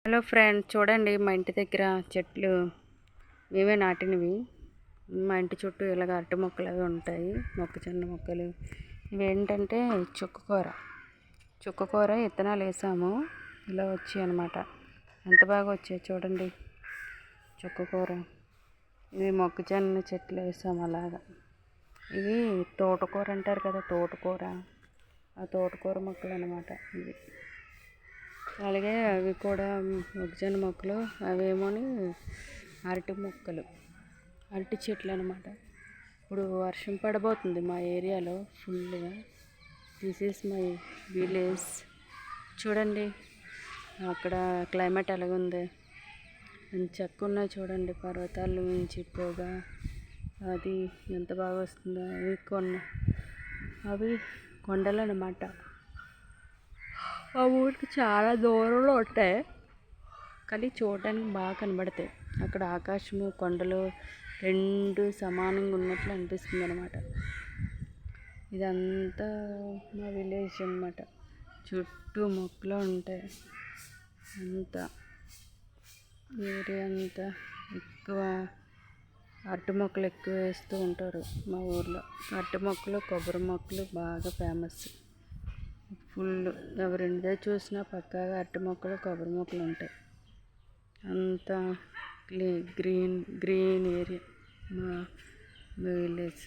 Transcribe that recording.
Hello friend, చూడండి మా ఇంటి దగ్గర చెట్లు మేమే నాటినవి. మా ఇంటి చుట్టూ ఇలాగ అరటి మొక్కలు అవి ఉంటాయి, మొక్కజొన్న మొక్కలు. ఇవేంటంటే చుక్కకూర విత్తనాలు వేసాము, ఇలా వచ్చాయి అన్నమాట. ఎంత బాగా వచ్చాయి చూడండి. చుక్కకూర ఇవి మొక్కజొన్న చెట్లు వేసాము అలాగా. ఇవి తోటకూర అంటారు కదా, తోటకూర, ఆ తోటకూర మొక్కలు అన్నమాట ఇవి. అలాగే అవి కూడా మొక్కజొన్న మొక్కలు, అవేమోని అరటి మొక్కలు, అరటి చెట్లు అన్నమాట. ఇప్పుడు వర్షం పడబోతుంది మా ఏరియాలో ఫుల్గా. This is my village. చూడండి అక్కడ క్లైమేట్ ఎలాగుంది, చక్క ఉన్నాయి చూడండి. పర్వతాల నుంచి పొగ అది ఎంత బాగా వస్తుందో. అవి కొండలు అన్నమాట. ఆ ఊరికి చాలా దూరంలో ఉంటాయి, కానీ చూడడానికి బాగా కనబడతాయి. అక్కడ ఆకాశము కొండలు రెండు సమానంగా ఉన్నట్లు అనిపిస్తుంది అనమాట. ఇదంతా మా విలేజ్ అన్నమాట. చుట్టూ మొక్కలు ఉంటాయి. అంతా ఏరియా అంతా ఎక్కువ అరటి మొక్కలు ఎక్కువ వేస్తూ ఉంటారు మా ఊర్లో. అరటి మొక్కలు, కొబ్బరి మొక్కలు బాగా ఫేమస్. ఫుల్ ఎవరిండే చూసినా పక్కాగా అరటి మొక్కలు, కొబ్బరి మొక్కలు ఉంటాయి. అంతా గ్రీన్ ఏరియా మా విలేజ్.